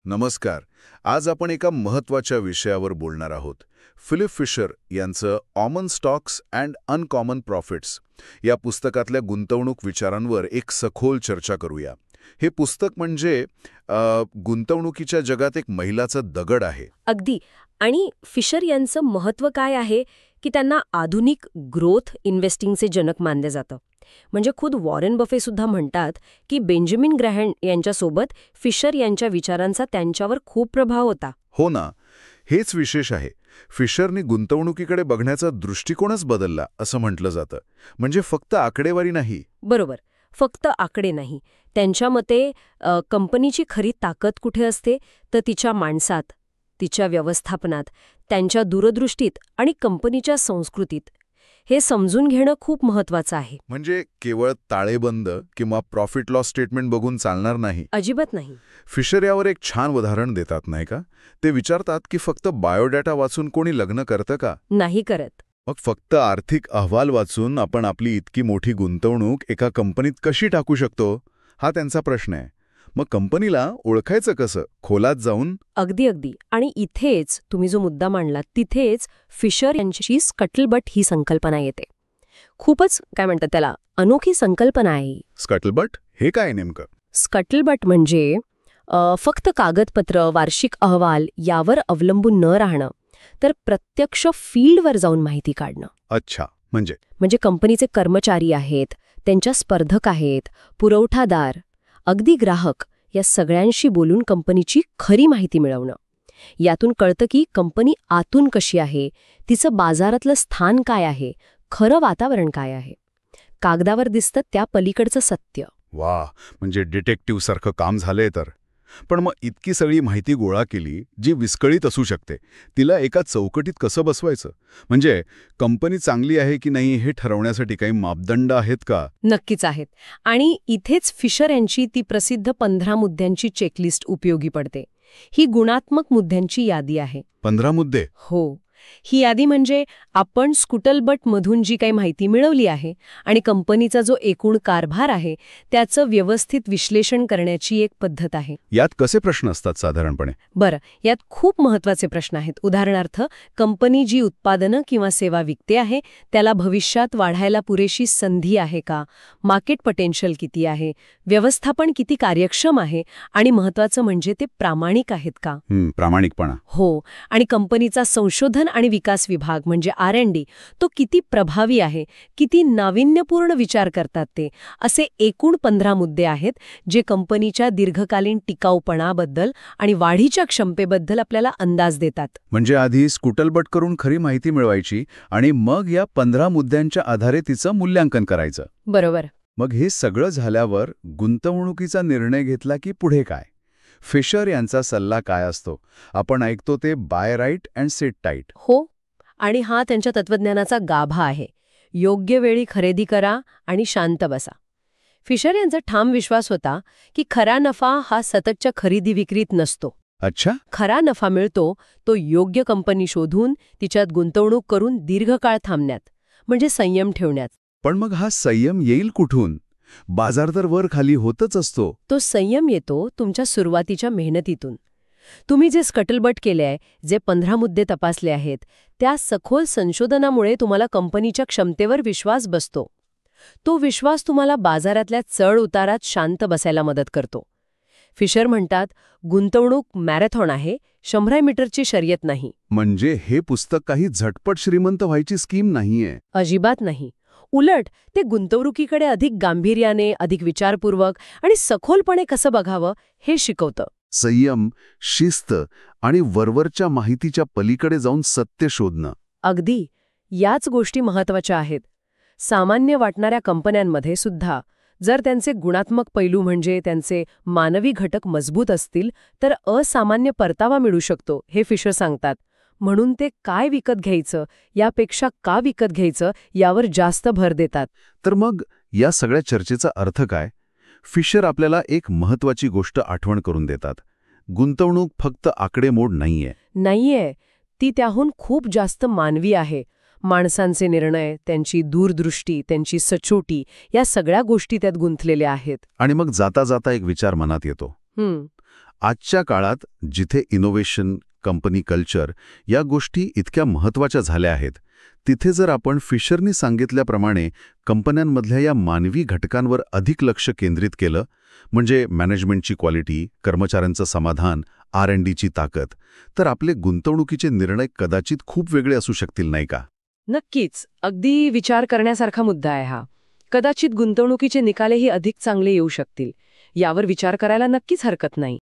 नमस्कार. आज आपण एका महत्त्वाच्या विषयावर बोलणार आहोत. फिलिप फिशर यांचं ऑमन स्टॉक्स अँड अनकॉमन प्रॉफिट्स या पुस्तकातल्या गुंतवणूक विचारांवर एक सखोल चर्चा करूया. हे पुस्तक म्हणजे गुंतवणुकीच्या जगात एक मैलाचा दगड आहे. अगदी. आणि फिशर यांचं महत्त्व काय आहे की त्यांना आधुनिक ग्रोथ इन्व्हेस्टिंगचे जनक मानलं जातं. म्हणजे खुद वॉरेन बफे सुद्धा म्हणतात की बेंजामिन ग्रॅहम यांच्यासोबत फिशर यांच्या विचारांचा त्यांच्यावर खूप प्रभाव होता. हो ना, हेच विशेष आहे. फिशरनी गुंतवणुकीकडे बघण्याचा दृष्टिकोनच बदलला असं म्हटलं जातं. म्हणजे फक्त आकडेवारी नाही. बरोबर, फक्त आकडे नाही. त्यांच्या मते कंपनीची खरी ताकद कुठे असते तर तिच्या माणसात, तिच्या व्यवस्थापनात, त्यांच्या दूरदृष्टीत आणि कंपनीच्या संस्कृतीत. हे समजून घेणं खूप महत्वाचं आहे. म्हणजे केवळ ताळेबंद किंवा प्रॉफिट लॉस स्टेटमेंट बघून चालणार नाही. अजिबात नाही. फिशर यावर एक छान उदाहरण देतात नाही का? ते विचारतात की फक्त बायोडेटा वाचून कोणी लग्न करतं का? नाही करत. मग फक्त आर्थिक अहवाल वाचून आपण आपली इतकी मोठी गुंतवणूक एका कंपनीत कशी टाकू शकतो, हा त्यांचा प्रश्न आहे. मग कंपनीला ओळखायचं कसं? खोलात जाऊन. अगदी. आणि इथेच तुम्ही जो मुद्दा मांडलात तिथेच फिशर यांची स्कटलबट ही संकल्पना येते. खूपच काय म्हणतात त्याला, अनोखी संकल्पना आहे. स्कटलबट हे काय नेमकं? स्कटलबट म्हणजे फक्त कागदपत्र, वार्षिक अहवाल यावर अवलंबून न राहणं, तर प्रत्यक्ष फील्डवर जाऊन माहिती काढणं. अच्छा. म्हणजे कंपनीचे कर्मचारी आहेत, त्यांच्या स्पर्धक आहेत, पुरवठादार, अगदी ग्राहक, या सगळ्यांशी बोलून कंपनीची खरी माहिती मिळवणं. यातून कळतं की कंपनी आतून कशी आहे, तिचं बाजारातलं स्थान काय आहे, खरं वातावरण काय आहे. कागदावर दिसतं त्या पलीकडचं सत्य. वा, म्हणजे डिटेक्टिव्ह सारखं काम झालंय तर. पण मग इतकी सगळी माहिती गोळा केली जी विस्कळीत असू शकते, तिला एका चौकटीत कसं बसवायचं? म्हणजे कंपनी चांगली आहे की नाही हे ठरवण्यासाठी काही मापदंड आहेत का? नक्कीच आहेत. आणि इथेच फिशर यांची ती प्रसिद्ध 15 मुद्द्यांची चेकलिस्ट उपयोगी पडते. ही गुणात्मक मुद्द्यांची यादी आहे. 15 मुद्दे? हो. ही यादी म्हणजे आपण स्कटलबटमधून जी काही माहिती मिळवली आहे आणि कंपनीचा जो एकूण कारभार आहे त्याचं व्यवस्थित विश्लेषण करण्याची एक पद्धत आहे. यात कसे प्रश्न असतात साधारणपणे? बरं, यात खूप महत्त्वाचे प्रश्न आहेत. उदाहरणार्थ, कंपनी जी उत्पादनं किंवा सेवा विकते आहे त्याला भविष्यात वाढायला पुरेशी संधी आहे का? मार्केट पोटेन्शियल किती आहे? व्यवस्थापन किती कार्यक्षम आहे? आणि महत्त्वाचं म्हणजे ते प्रामाणिक आहेत का? प्रामाणिकपणा. हो. आणि कंपनीचा संशोधन आणि विकास विभाग म्हणजे R&D तो किती प्रभावी आहे, किती नाविन्यपूर्ण विचार करतात ते. असे एकूण 15 मुद्दे आहेत जे कंपनीच्या दीर्घकालीन टिकाऊपणाबद्दल आणि वाढीच्या क्षमतेबद्दल आपल्याला अंदाज देतात. म्हणजे आधी स्कटलबट करून खरी माहिती मिळवायची आणि मग या 15 मुद्द्यांच्या आधारे तिचं मूल्यांकन करायचं. बरोबर. मग हे सगळं झाल्यावर गुंतवणुकीचा निर्णय घेतला की पुढे काय? फिशर यांचा सल्ला काय असतो? आपण ऐकतो ते by right and sit tight. हो. आणि हा त्यांच्या तत्वज्ञानाचा गाभा आहे. योग्य वेळी खरेदी करा आणि शांत बसा. फिशर यांचा ठाम विश्वास होता की खरा नफा हा सततच्या खरेदी विक्रीत नसतो. अच्छा. खरा नफा मिळतो तो योग्य कंपनी शोधून तिच्यात गुंतवणूक करून दीर्घकाळ थांबण्यात, म्हणजे संयम ठेवण्यात. पण मग हा संयम येईल कुठून? बाजार तर वर खाली होतच असतो. तो संयम येतो तुमच्या सुरुवातीच्या मेहनतीतून. तुम्ही जे स्कटलबट केले आहे, जे 15 मुद्दे तपासले आहेत, त्या सखोल संशोधनामुळे तुम्हाला कंपनीच्या क्षमतेवर विश्वास बसतो. तो विश्वास तुम्हाला बाजारातल्या चढ उतारात शांत बसायला मदत करतो. फिशर म्हणतात, गुंतवणूक मॅरेथॉन आहे, 100 मीटरची शर्यत नाही. म्हणजे हे पुस्तक काही झटपट श्रीमंत व्हायची स्कीम नाहीये. अजिबात नाही. उलट ते गुंतवणुकीकडे अधिक गांभीर्याने, अधिक विचारपूर्वक आणि सखोलपणे कसं बघावं हे शिकवतं. संयम, शिस्त आणि वरवरच्या माहितीच्या पलीकडे जाऊन सत्य शोधणं. अगदी. याच गोष्टी महत्वाच्या आहेत. सामान्य वाटणाऱ्या कंपन्यांमध्ये सुद्धा जर त्यांचे गुणात्मक पैलू म्हणजे त्यांचे मानवी घटक मजबूत असतील तर असामान्य परतावा मिळू शकतो, हे फिशर सांगतात. म्हणून ते काय विकत घ्यायचं यापेक्षा का विकत घ्यायचं यावर जास्त भर देतात. तर मग या सगळ्या चर्चेचा अर्थ काय? फिशर आपल्याला एक महत्त्वाची गोष्ट आठवण करून देतात. गुंतवणूक फक्त आकडेमोड नाहीये. ती त्याहून खूप जास्त मानवी आहे. माणसांचे निर्णय, त्यांची दूरदृष्टी, त्यांची सचोटी या सगळ्या गोष्टी त्यात गुंतलेल्या आहेत. आणि मग जाता जाता एक विचार मनात येतो. आजच्या काळात जिथे इनोव्हेशन, कंपनी कल्चर या गोष्टी इतक्या महत्त्वाच्या झाल्या आहेत, तिथे जर आपण फिशरनी सांगितल्याप्रमाणे कंपन्यांमधल्या या मानवी घटकांवर अधिक लक्ष केंद्रित केलं, म्हणजे मॅनेजमेंटची क्वालिटी, कर्मचाऱ्यांचं समाधान, R&Dची ताकद, तर आपले गुंतवणुकीचे निर्णय कदाचित खूप वेगळे असू शकतील, नाही का? नक्कीच. अगदी विचार करण्यासारखा मुद्दा आहे हा. कदाचित गुंतवणुकीचे निकालही अधिक चांगले येऊ शकतील. यावर विचार करायला नक्कीच हरकत नाही.